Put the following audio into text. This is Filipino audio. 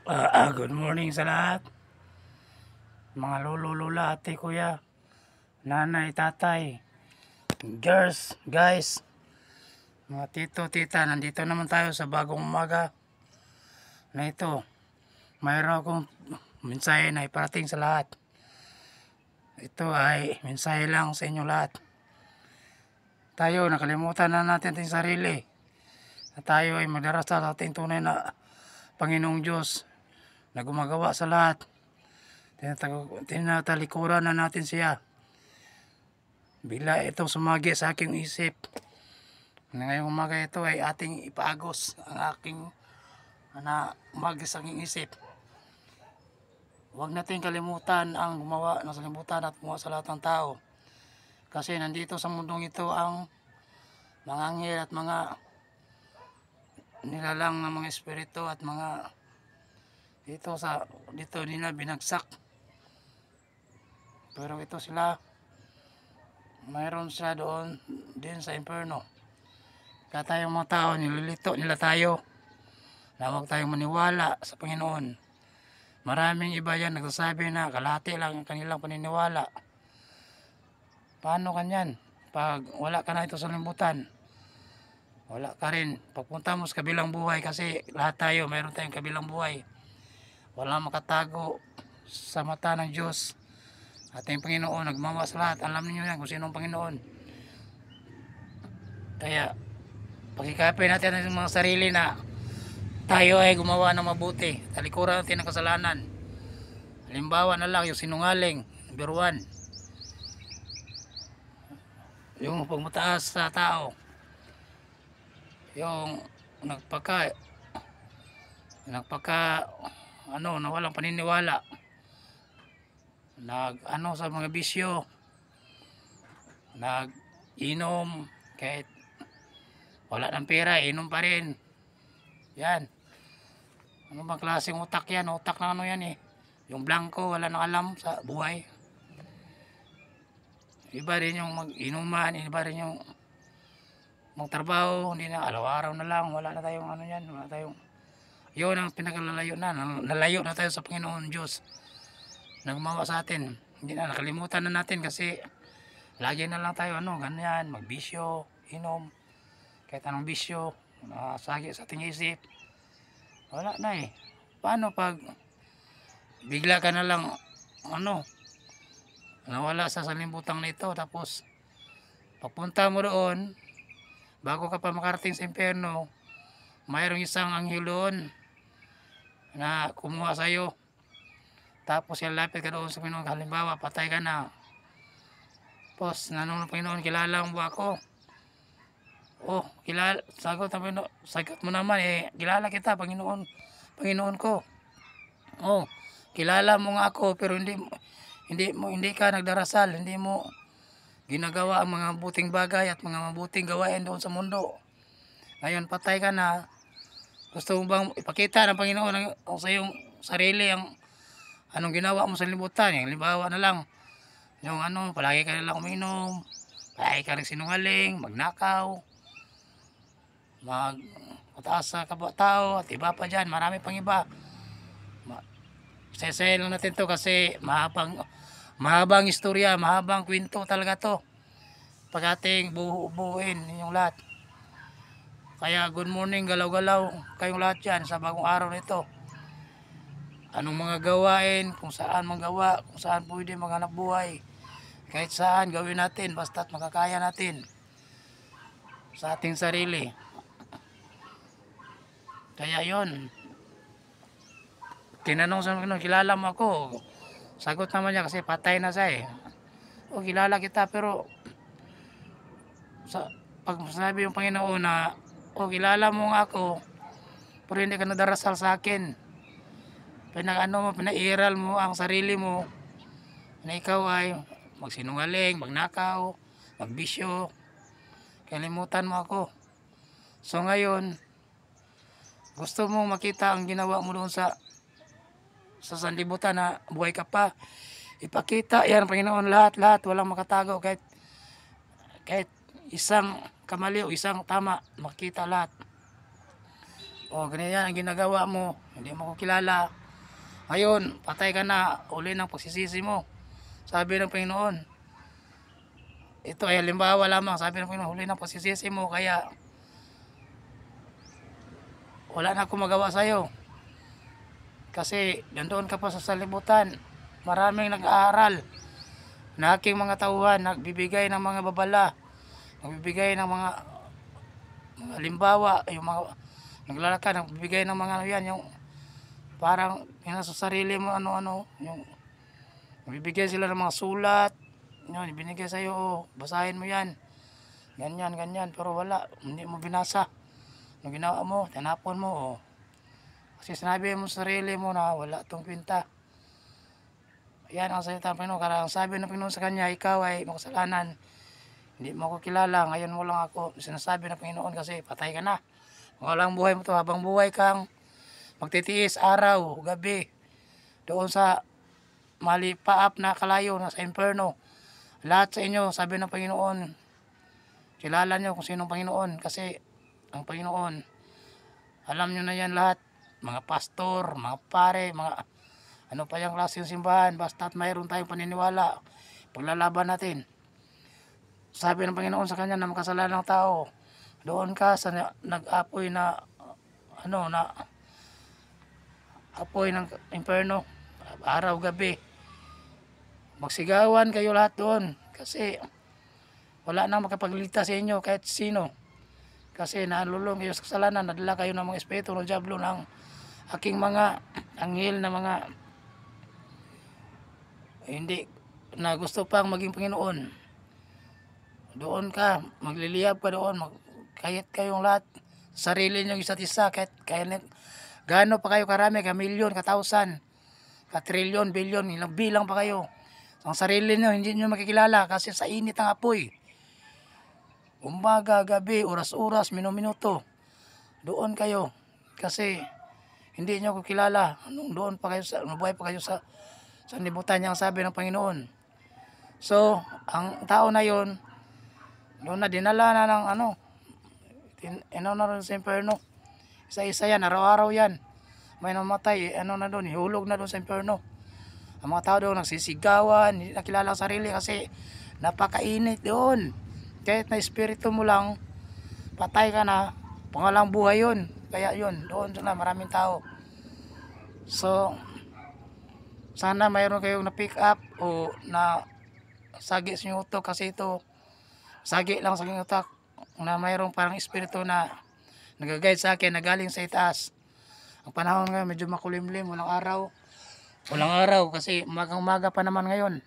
Good morning sa lahat. Mga lolo, lola, ate, kuya, nanay, tatay, girls, guys, mga tito, tita. Nandito naman tayo sa bagong umaga na ito. Mayroon akong mensahe na iparating sa lahat. Ito ay mensahe lang sa inyo lahat. Tayo, nakalimutan na natin ating sarili. Na tayo ay magdarasal sa ating tunay na Panginoong Diyos na gumagawa sa lahat. Tinatalikuran na natin siya. Bigla itong sumagi sa aking isip. Ngayong umaga ito ay ating ipaagos ang aking umagi sa aking isip. Huwag natin kalimutan ang gumawa ng salimutan at gumawa sa lahat ng tao. Kasi nandito sa mundong ito ang mga anghel at mga nilalang ng mga espiritu at mga dito nila binagsak. Pero ito sila, mayroon sila doon din sa impyerno. Kaya tayong mga tao, nililito nila tayo na huwag tayong maniwala sa Panginoon. Maraming iba yan nagsasabi na kalahati lang ang kanilang paniniwala. Paano kanyan? Pag wala ka na ito sa libutan, wala ka rin. Pagpunta mo sa kabilang buhay, kasi lahat tayo mayroon tayong kabilang buhay. Walang makatago sa mata ng Diyos. Ating Panginoon, nagmamawa sa lahat. Alam niyo yan kung sino ang Panginoon. Kaya pagkikapin natin ang mga sarili na tayo ay gumawa ng mabuti. Talikuran natin ang kasalanan. Halimbawa na lang yung sinungaling, number 1. Yung pagmataas sa tao. Yung nagpaka na walang paniniwala. Sa mga bisyo. Nag-inom kahit wala ng pera, inom pa rin. Yan. Ano bang klaseng utak yan? Utak na ano yan eh. Yung blanco, wala nang alam sa buhay. Iba rin yung mag-inuman, iba rin yung magtrabaho, hindi na araw-araw na lang, wala na tayong ano yan, wala tayong, yun ang pinakalalayo na, nalayo na tayo sa Panginoon Diyos. Nagmawa sa atin, hindi na, nakalimutan na natin kasi lagi na lang tayo ganyan, magbisyo, inom, kahit anong bisyo, nasagi sa ating isip. Wala na eh. Paano pag bigla ka na lang nawala sa salimbutang na ito, tapos pagpunta mo doon, bago ka pa makarating sa impyerno, mayroong isang anghel doon na kumuha sa iyo. Tapos lapit ka doon sa Panginoon. Halimbawa, patay ka na. Tapos nanong Panginoon, kilala mo ba ako? Oh, kilala. Sagot mo naman kilala kita, Panginoon. Panginoon ko. Oh, kilala mo nga ako, pero hindi ka nagdarasal, hindi mo ginagawa ang mga mabuting bagay at mga mabuting gawain doon sa mundo. Ngayon patay ka na, gusto mo bang ipakita ng Panginoon sa iyong sarili ang anong ginawa mo sa libutan? Yung halimbawa na lang, yung palagi ka na lang uminom, palagi ka nagsinungaling, magnakaw, mataas sa kapwa-tao, at iba pa dyan, marami pang iba. Sasayin lang natin to kasi mahabang istorya, mahabang kwento talaga to. Pag ating buuin yung lahat. Kaya good morning, galaw-galaw kayong lahat dyan sa bagong araw nito. Anong mga gawain, kung saan magawa, kung saan pwede maghanap buhay. Kahit saan gawin natin, basta't makakaya natin sa ating sarili. Kaya yon, tinanong sa Panginoon, kilala mo ako? Sagot naman niya kasi patay na siya eh. O, kilala kita, pero pag sabi yung Panginoon na, kilala mo nga ako, pero hindi ka nadarasal sa akin. Pinairal mo ang sarili mo na ikaw ay magsinungaling, magnakaw, magbisyo. Kalimutan mo ako. So ngayon, gusto mo makita ang ginawa mo doon sa sanlibutan na buhay ka pa, ipakita yan, Panginoon, lahat, walang makatago, kahit isang kamali o isang tama, makita lahat. O ganyan ang ginagawa mo, hindi mo ko kilala. Ngayon, patay ka na, uli ng pagsisisi mo. Sabi ng Panginoon, ito ay halimbawa lamang, sabi ng Panginoon, huli ng pagsisisi mo, kaya wala na akong magawa sa'yo. Kasi nandoon ka pa sa salibutan, maraming nag-aaral na aking mga tauhan, nagbibigay ng mga babala, nagbibigay ng mga halimbawa, yung mga naglalakad, nagbibigay ng mga ano yan, yung parang yun sa sarili mo, ano-ano, yung nagbibigay sila ng mga sulat, yun, ibinigay sa'yo, oh, basahin mo yan, ganyan, ganyan, pero wala, hindi mo binasa. Ang ginawa mo, tinapon mo, oh. Kasi sinabi mo sa sarili mo na wala itong kwenta. Yan ang salita ng Panginoon. Karang sabi ng Panginoon sa kanya, ikaw ay makasalanan. Hindi mo ako kilala, ngayon mo lang ako sinasabi ng Panginoon kasi patay ka na. Walang buhay mo to, habang buhay kang magtitiis araw, gabi, doon sa malipaap na kalayo, na sa imperno. Lahat sa inyo, sabi ng Panginoon, kilala nyo kung sinong Panginoon kasi ang Panginoon, alam nyo na yan lahat, mga pastor, mga pare, mga ano pa yung klase yung simbahan, basta't mayroon tayong paniniwala, paglalaban natin. Sabi ng Panginoon sa kanya na makasalanan ng tao, doon ka sa nag-apoy na ano na apoy ng imperno, araw gabi. Magsigawan kayo lahat doon kasi wala nang makapagligtas sa inyo kahit sino. Kasi nalulong kayo sa kasalanan, nadala kayo ng mga espiritu ng diablo, ng aking mga anghel na mga hindi na gusto pang maging Panginoon. Doon ka, magliliyab ka doon, kahit kayong lahat, sarili nyo isa't isa, kahit gaano pa kayo karami, ka milyon, ka thousand, ka trilyon, bilyon, ilang bilang pa kayo. Ang sarili nyo, hindi nyo makikilala kasi sa init ng apoy. Umaga, gabi, oras-oras, minuto, doon kayo. Kasi hindi nyo ko kilala. Doon pa kayo, mabuhay pa kayo sa libutan niya, ang sabi ng Panginoon. So, ang tao na yon, doon na dinala na ng na rin sa imperno. Isa-isa yan, araw-araw yan. May namatay, na doon, ihulog na doon sa imperno. Ang mga tao doon nagsisigawan, hindi nakilala ang sarili kasi napakainit doon. Kahit na espiritu mo lang, patay ka na, pangalang buhay yun. Kaya yun, doon na maraming tao. So, sana mayroon kayong na-pick up o na sagi sa inyong utok kasi ito, sagi lang sa inyong utak na mayroong parang espiritu na nag-guide sa akin na galing sa itaas. Ang panahon ngayon medyo makulimlim, walang araw kasi umagang-umaga pa naman ngayon.